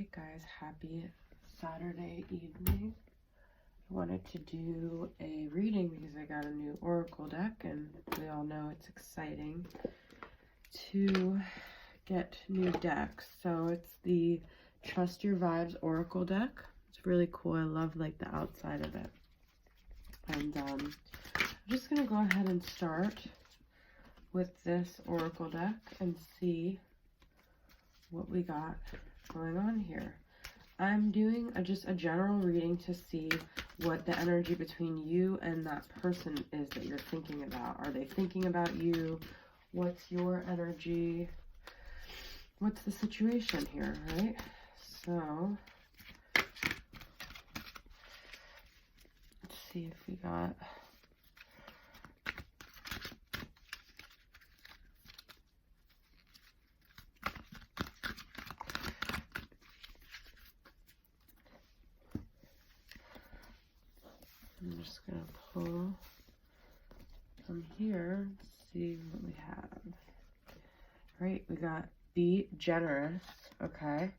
Alright guys, happy Saturday evening. I wanted to do a reading because I got a new oracle deck and we all know it's exciting to get new decks. So it's the Trust Your Vibes oracle deck. It's really cool. I love like the outside of it. And I'm just going to go ahead and start with this oracle deck and see what we got going on here. I'm doing just a general reading to see what the energy between you and that person is that you're thinking about. Are they thinking about you? What's your energy? What's the situation here, right? So let's see if we got I'm just going to pull from here, see what we have. Right, we got be generous, okay.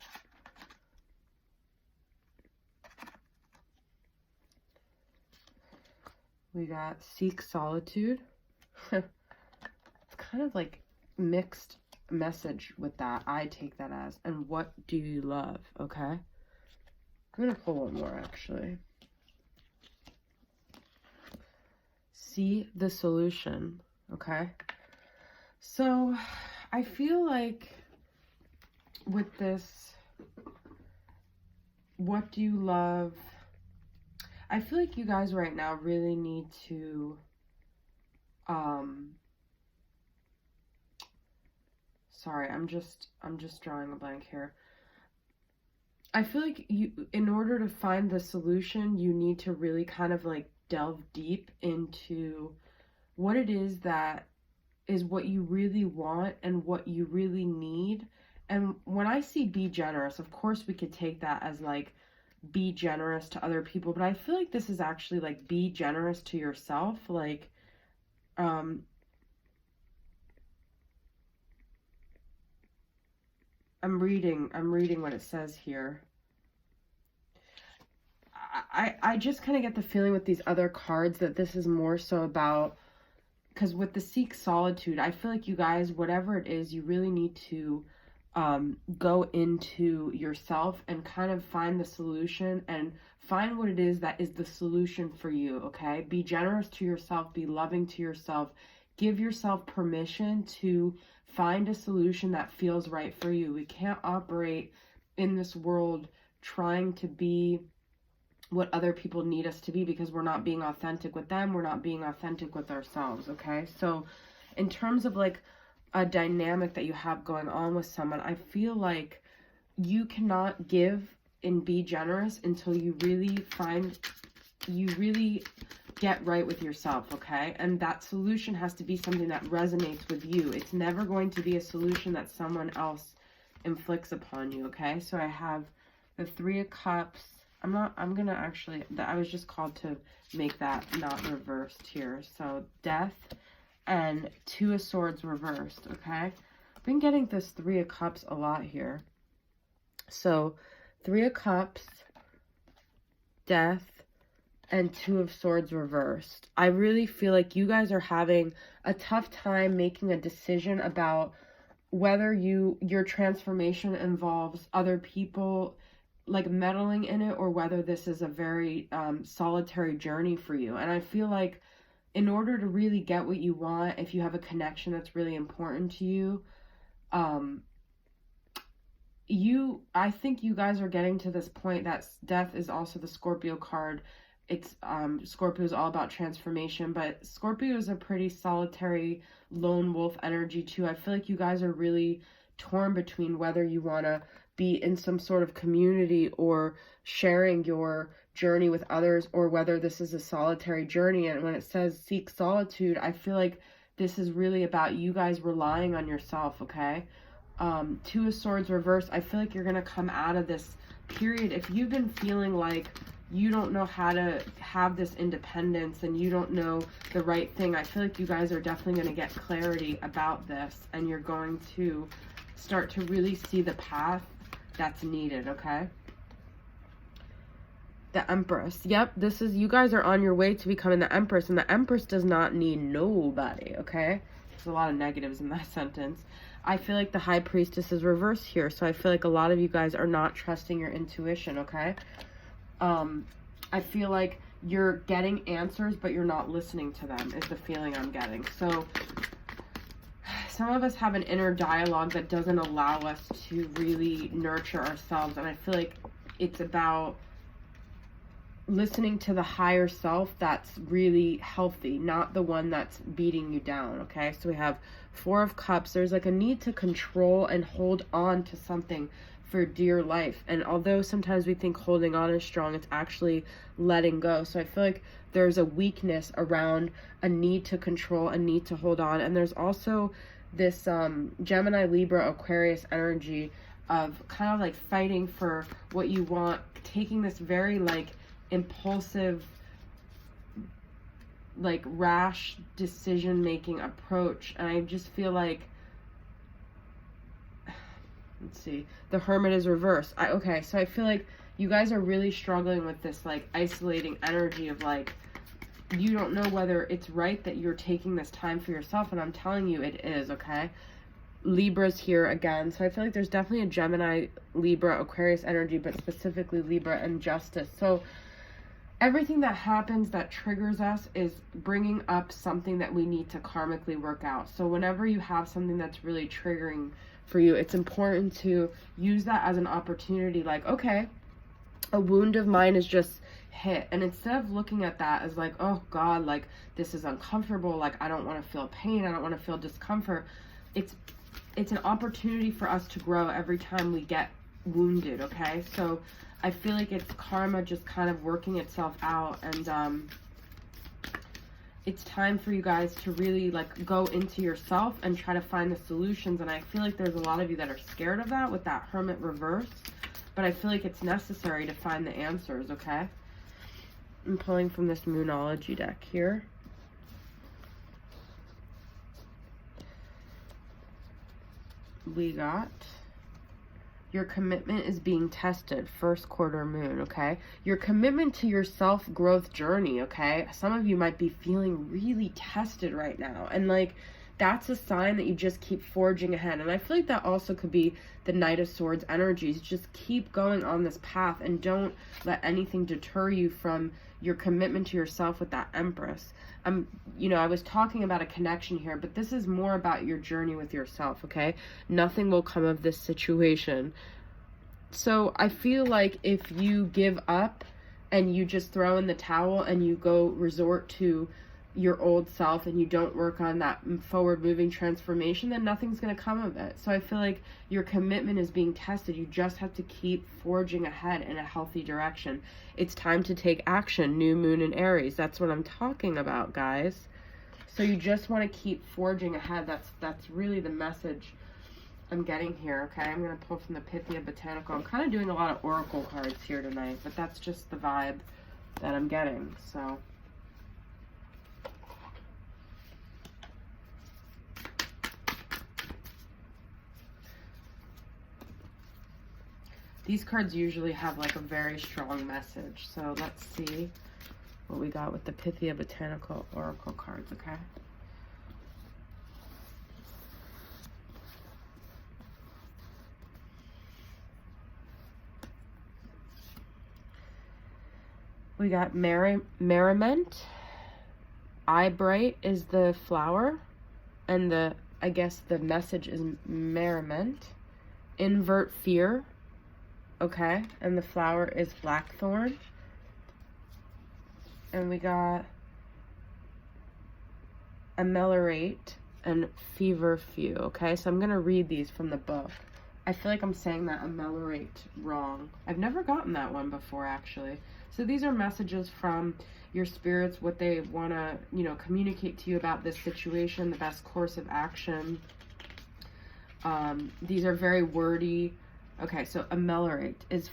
We got seek solitude. It's kind of like mixed message with that. I take that as, and what do you love, okay. I'm going to pull one more actually. See the solution, okay? So I feel like with this, what do you love? I feel like you guys right now really need to, sorry, I'm just drawing a blank here. I feel like you, in order to find the solution, you need to really kind of like delve deep into what it is that is what you really want and what you really need. And when I see be generous, of course we could take that as like be generous to other people, but I feel like this is actually like be generous to yourself. Like I'm reading what it says here. I just kind of get the feeling with these other cards that this is more so about, because with the seek solitude, I feel like you guys, whatever it is, you really need to go into yourself and kind of find the solution and find what it is that is the solution for you, okay? Be generous to yourself, be loving to yourself, give yourself permission to find a solution that feels right for you. We can't operate in this world trying to be what other people need us to be, because we're not being authentic with them, we're not being authentic with ourselves, okay? So in terms of like a dynamic that you have going on with someone, I feel like you cannot give and be generous until you really get right with yourself, okay? And that solution has to be something that resonates with you. It's never going to be a solution that someone else inflicts upon you, okay? So I have the Three of Cups. I was just called to make that not reversed here. So Death and Two of Swords reversed, okay? I've been getting this Three of Cups a lot here. So Three of Cups, Death, and Two of Swords reversed. I really feel like you guys are having a tough time making a decision about whether your transformation involves other people like meddling in it, or whether this is a very solitary journey for you. And I feel like in order to really get what you want, if you have a connection that's really important to you, I think you guys are getting to this point that Death is also the Scorpio card. It's Scorpio is all about transformation, but Scorpio is a pretty solitary lone wolf energy too. I feel like you guys are really torn between whether you want to be in some sort of community or sharing your journey with others, or whether this is a solitary journey. And when it says seek solitude, I feel like this is really about you guys relying on yourself, okay? Two of Swords reversed. I feel like you're going to come out of this period. If you've been feeling like you don't know how to have this independence and you don't know the right thing, I feel like you guys are definitely going to get clarity about this, and you're going to start to really see the path that's needed, okay? The Empress. Yep, this is, you guys are on your way to becoming the Empress, and the Empress does not need nobody, okay? There's a lot of negatives in that sentence. I feel like the High Priestess is reversed here, so I feel like a lot of you guys are not trusting your intuition, okay? I feel like you're getting answers, but you're not listening to them, is the feeling I'm getting. So some of us have an inner dialogue that doesn't allow us to really nurture ourselves, and I feel like it's about listening to the higher self that's really healthy, not the one that's beating you down, okay? So we have Four of Cups. There's like a need to control and hold on to something for dear life. And although sometimes we think holding on is strong, it's actually letting go. So I feel like there's a weakness around a need to control, a need to hold on. And there's also this Gemini, Libra, Aquarius energy of kind of like fighting for what you want, taking this very like impulsive, like rash decision making approach. And I just feel like, let's see, the Hermit is reversed. Okay, so I feel like you guys are really struggling with this like isolating energy of like, you don't know whether it's right that you're taking this time for yourself, and I'm telling you it is, okay? Libra's here again, so I feel like there's definitely a Gemini, Libra, Aquarius energy, but specifically Libra and Justice. So everything that happens that triggers us is bringing up something that we need to karmically work out. So whenever you have something that's really triggering for you, it's important to use that as an opportunity. Like, okay, a wound of mine is just hit, and instead of looking at that as like, oh God, like this is uncomfortable, like I don't want to feel pain, I don't want to feel discomfort, it's an opportunity for us to grow every time we get wounded, okay? So I feel like it's karma just kind of working itself out, and it's time for you guys to really like go into yourself and try to find the solutions. And I feel like there's a lot of you that are scared of that with that Hermit reverse, but I feel like it's necessary to find the answers, okay? I'm pulling from this Moonology deck here. We got your commitment is being tested, first quarter moon, okay? Your commitment to your self-growth journey, okay? Some of you might be feeling really tested right now, and like that's a sign that you just keep forging ahead. And I feel like that also could be the Knight of Swords energies. Just keep going on this path and don't let anything deter you from your commitment to yourself with that Empress. You know, I was talking about a connection here, but this is more about your journey with yourself, okay? Nothing will come of this situation. So I feel like if you give up and you just throw in the towel and you go resort to your old self and you don't work on that forward moving transformation, then nothing's going to come of it. So I feel like your commitment is being tested. You just have to keep forging ahead in a healthy direction. It's time to take action. New moon in Aries. That's what I'm talking about, guys. So you just want to keep forging ahead. That's really the message I'm getting here, okay? I'm going to pull from the Pythia Botanical. I'm kind of doing a lot of oracle cards here tonight, but that's just the vibe that I'm getting. So these cards usually have like a very strong message. So let's see what we got with the Pythia Botanical Oracle cards, okay? We got Merriment. Eyebright is the flower, and I guess the message is merriment. Invert Fear. Okay, and the flower is Blackthorn. And we got Ameliorate and Feverfew. Okay, so I'm going to read these from the book. I feel like I'm saying that Ameliorate wrong. I've never gotten that one before, actually. So these are messages from your spirits, what they want to, you know, communicate to you about this situation, the best course of action. These are very wordy. Okay, so ameliorate is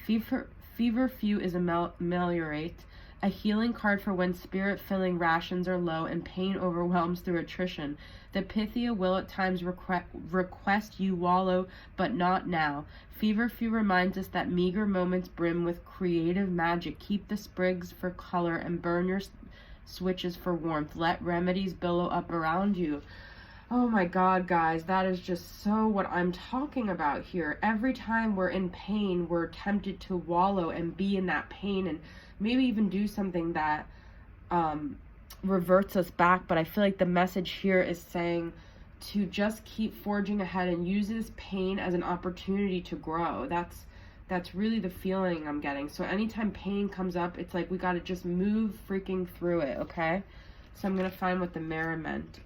feverfew is ameliorate, A healing card for when spirit-filling rations are low and pain overwhelms through attrition. The Pythia will at times request you wallow, but not now. Feverfew reminds us that meager moments brim with creative magic. Keep the sprigs for color and burn your switches for warmth. Let remedies billow up around you. Oh my God, guys, that is just so what I'm talking about here. Every time we're in pain, we're tempted to wallow and be in that pain and maybe even do something that reverts us back. But I feel like the message here is saying to just keep forging ahead and use this pain as an opportunity to grow. That's really the feeling I'm getting. So anytime pain comes up, it's like we got to just move freaking through it, okay? So I'm going to find what the merriment.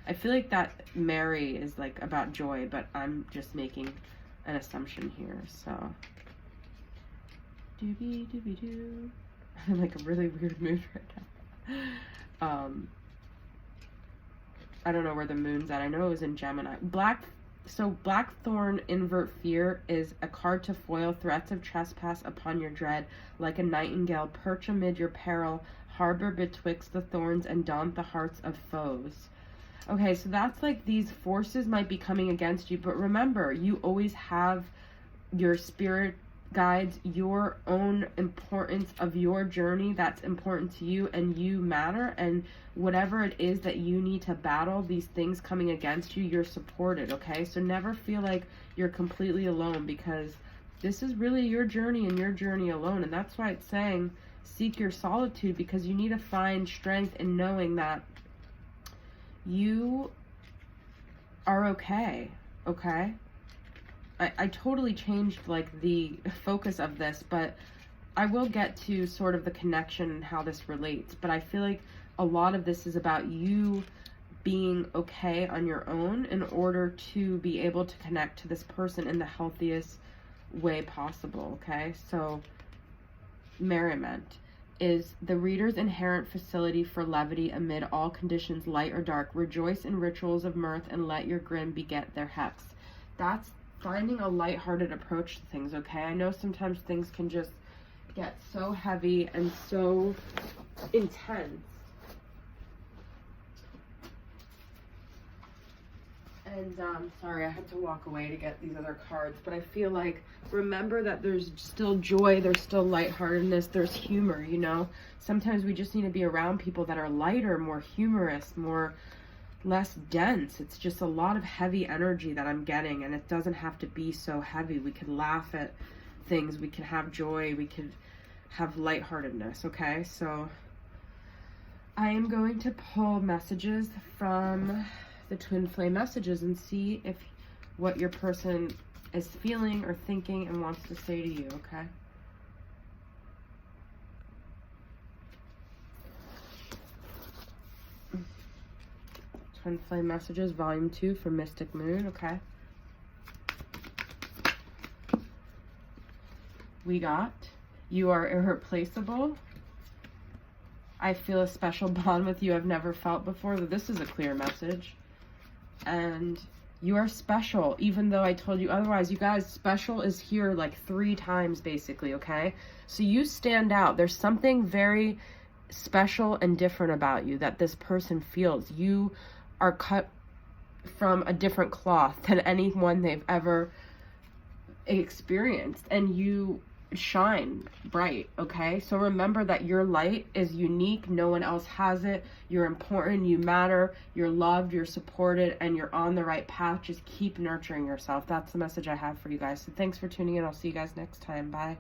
I feel like that Mary is like about joy, but I'm just making an assumption here. So, doobie doobie doo. I'm in like a really weird mood right now. I don't know where the moon's at. I know it was in Gemini. Blackthorn invert fear is a card to foil threats of trespass upon your dread. Like a nightingale, perch amid your peril, harbor betwixt the thorns, and daunt the hearts of foes. Okay, so that's like these forces might be coming against you, but remember, you always have your spirit guides, your own importance of your journey that's important to you, and you matter, and whatever it is that you need to battle, these things coming against you, you're supported, okay? So never feel like you're completely alone, because this is really your journey and your journey alone, and that's why it's saying seek your solitude, because you need to find strength in knowing that you are okay, okay? I totally changed like the focus of this, but I will get to sort of the connection and how this relates. But I feel like a lot of this is about you being okay on your own in order to be able to connect to this person in the healthiest way possible, okay? So, merriment is the reader's inherent facility for levity amid all conditions, light or dark. Rejoice in rituals of mirth and let your grin beget their hex. That's finding a lighthearted approach to things, okay? I know sometimes things can just get so heavy and so intense. And sorry, I had to walk away to get these other cards, but I feel like remember that there's still joy, there's still lightheartedness, there's humor, you know? Sometimes we just need to be around people that are lighter, more humorous, less dense. It's just a lot of heavy energy that I'm getting, and it doesn't have to be so heavy. We could laugh at things, we can have joy, we could have lightheartedness, okay? So I am going to pull messages from the twin flame messages and see if what your person is feeling or thinking and wants to say to you, okay? Twin flame messages, volume 2 for Mystic Moon, okay? We got, you are irreplaceable. I feel a special bond with you I've never felt before. This is a clear message. And you are special, even though I told you otherwise. You guys, special is here like 3 times basically, okay? So you stand out. There's something very special and different about you that this person feels. You are cut from a different cloth than anyone they've ever experienced, and you shine bright, okay? So remember that your light is unique. No one else has it. You're important, you matter, you're loved, you're supported, and you're on the right path. Just keep nurturing yourself. That's the message I have for you guys. So thanks for tuning in. I'll see you guys next time. Bye.